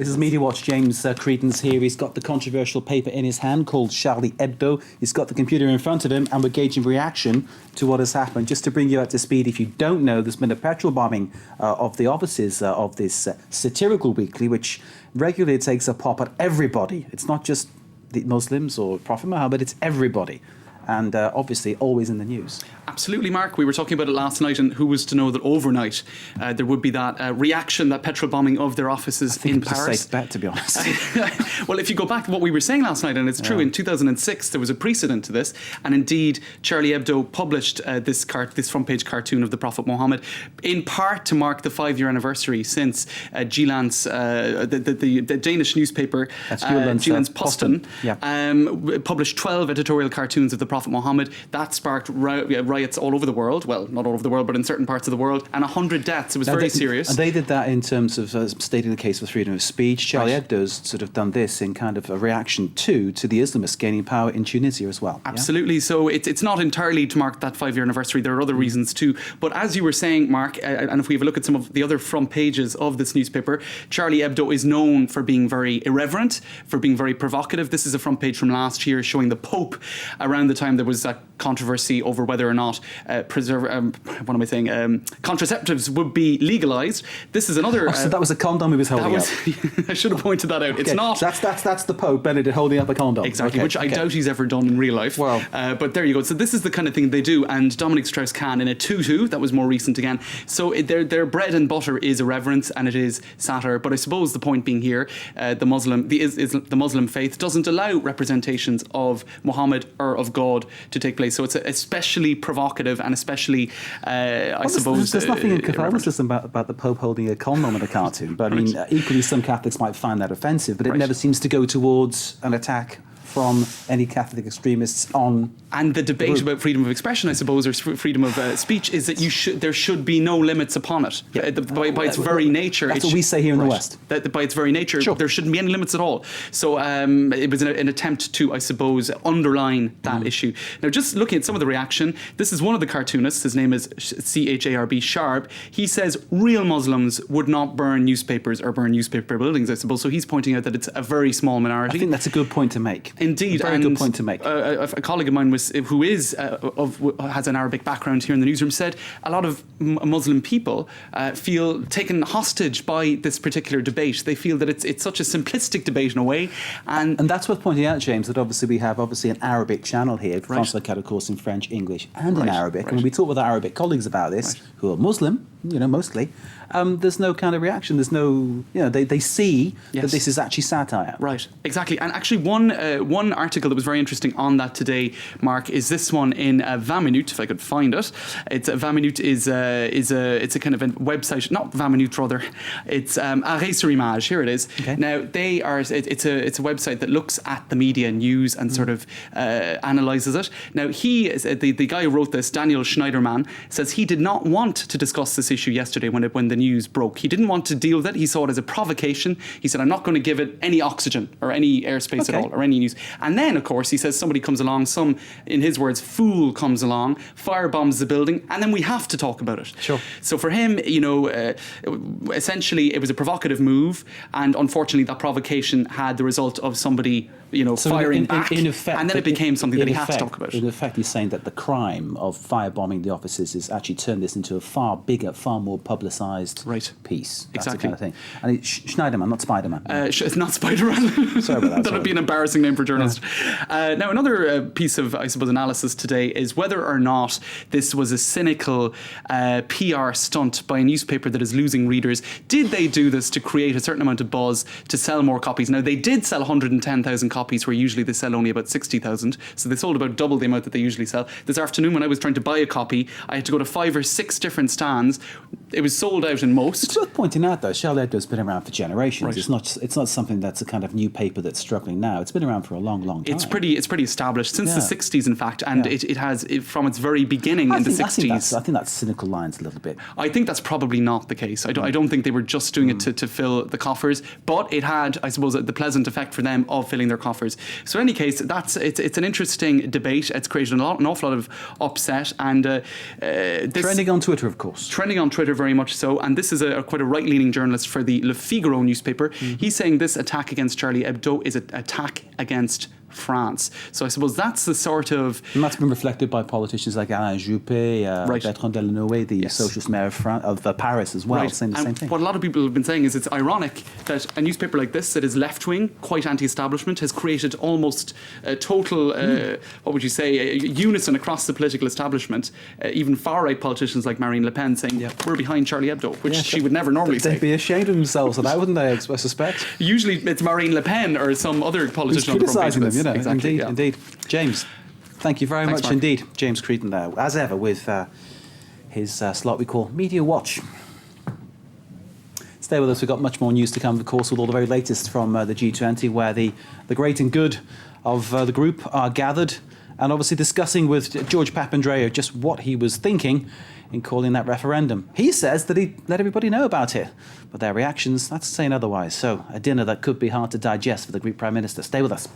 This is Media Watch. James Creedon's here. He's got the controversial paper in his hand called Charlie Hebdo. He's got the computer in front of him, and we're gauging reaction to what has happened. Just to bring you up to speed, if you don't know, there's been a petrol bombing of the offices of this satirical weekly, which regularly takes a pop at everybody. It's not just the Muslims or Prophet Muhammad, it's everybody. And obviously always in the news. Absolutely, Mark. We were talking about it last night, and who was to know that overnight there would be that reaction, that petrol bombing of their offices in Paris. It's a safe bet, to be honest. Well, if you go back to what we were saying last night, and it's true, in 2006 there was a precedent to this, and indeed Charlie Hebdo published this front-page cartoon of the Prophet Muhammad, in part to mark the 5-year anniversary since Jyllands, the Danish newspaper, Jyllands-Posten, published 12 editorial cartoons of the Prophet Muhammad. That sparked riots all over the world. Well, not all over the world, but in certain parts of the world, and 100 deaths. It was very serious. And they did that in terms of stating the case for freedom of speech. Charlie Hebdo's sort of done this in kind of a reaction to the Islamists gaining power in Tunisia as well. Absolutely. Yeah? So it's not entirely to mark that 5-year anniversary. There are other reasons too. But as you were saying, Mark, and if we have a look at some of the other front pages of this newspaper, Charlie Hebdo is known for being very irreverent, for being very provocative. This is a front page from last year showing the Pope around the time there was that controversy over whether or not contraceptives would be legalised. This is another. So that was a condom he was holding up. I should have pointed that out. Okay. It's not. That's the Pope Benedict holding up a condom. Exactly, which I doubt he's ever done in real life. Well, but there you go. So this is the kind of thing they do. And Dominic Strauss-Kahn in a tutu, that was more recent again. So their bread and butter is irreverence and it is satire. But I suppose the point being here, the Muslim faith doesn't allow representations of Muhammad or of God to take place. So it's especially provocative and especially, I suppose... There's nothing in Catholicism about the Pope holding a condom in a cartoon. But I mean, equally, some Catholics might find that offensive, but it never seems to go towards an attack from any Catholic extremists on. And the debate about freedom of expression, I suppose, or freedom of speech, is that there should be no limits upon it. Yeah. By its very nature. That's what we say here in the West. By its very nature, there shouldn't be any limits at all. So it was an attempt to, I suppose, underline that issue. Now, just looking at some of the reaction, this is one of the cartoonists. His name is Charb. Sharp. He says real Muslims would not burn newspapers or burn newspaper buildings, I suppose. So he's pointing out that it's a very small minority. I think that's a good point to make. Indeed, a very good point to make. A colleague of mine who has an Arabic background here in the newsroom said a lot of Muslim people feel taken hostage by this particular debate. They feel that it's such a simplistic debate in a way, and that's worth pointing out, James. That we have an Arabic channel here. France Local, of course, in French, English, and in Arabic. And when we talk with our Arabic colleagues about this, who are Muslim, mostly, there's no kind of reaction. There's no, they see that this is actually satire. Right, exactly. And actually, one article that was very interesting on that today, Mark, is this one in 20 Minutes, if I could find it. It's 20 Minutes is a kind of a website, not 20 Minutes rather. It's Arrêt sur Image. Here it is. Okay. Now they are. It's a website that looks at the media news and sort of analyzes it. Now the guy who wrote this, Daniel Schneiderman, says he did not want to discuss this issue yesterday when the news broke. He didn't want to deal with it. He saw it as a provocation. He said, I'm not going to give it any oxygen or any airspace at all or any news. And then, of course, he says somebody comes along, in his words, fool comes along, firebombs the building, and then we have to talk about it. Sure. So for him, essentially it was a provocative move, and unfortunately that provocation had the result of somebody firing back, in effect, and then it became something that he had to talk about. In effect, he's saying that the crime of firebombing the offices has actually turned this into a far bigger, far more publicised piece. That's exactly. The kind of thing. And it's Schneiderman, not Spider-Man. It's not Spider-Man. Sorry about that. That would be an embarrassing name for a journalist. Yeah. Now, another piece of, I suppose, analysis today is whether or not this was a cynical PR stunt by a newspaper that is losing readers. Did they do this to create a certain amount of buzz to sell more copies? Now, they did sell 110,000 copies, where usually they sell only about 60,000. So they sold about double the amount that they usually sell. This afternoon, when I was trying to buy a copy, I had to go to 5 or 6 different stands. It was sold out in most. It's worth pointing out, though, Charlie Hebdo's been around for generations. Right. It's not something that's a kind of new paper that's struggling now. It's been around for a long, long time. It's pretty established since the 60s, in fact, and it has from its very beginning in the 60s. I think that's cynical lines a little bit. I think that's probably not the case. I don't think they were just doing it to fill the coffers, but it had, I suppose, the pleasant effect for them of filling their coffers. So in any case, it's an interesting debate. It's created an awful lot of upset, and trending on Twitter, of course. Trending on Twitter very much so. and this is quite a right-leaning journalist for the Le Figaro newspaper. He's saying this attack against Charlie Hebdo is an attack against France. So I suppose that's the sort of... And that's been reflected by politicians like Alain Juppé, Right. Bertrand Delanoë, the socialist mayor of Paris as well, saying the And same thing. what a lot of people have been saying is it's ironic that a newspaper like this that is left-wing, quite anti-establishment, has created almost a total, what would you say, a unison across the political establishment. Even far-right politicians like Marine Le Pen saying, we're behind Charlie Hebdo, which she would never normally say. They'd be ashamed of themselves of that, wouldn't they, I suspect? Usually it's Marine Le Pen or some other politician on the front page criticising of them, you know. Exactly, Indeed, indeed. James, thank you very Thanks, much Mark. indeed. James Creedon there, as ever, with his slot we call Media Watch. Stay with us, we've got much more news to come, of course, with all the very latest from the G20, where the great and good of the group are gathered, and obviously discussing with George Papandreou just what he was thinking in calling that referendum. He says that he let everybody know about it, but their reactions, that's saying otherwise. So a dinner that could be hard to digest for the Greek Prime Minister. Stay with us.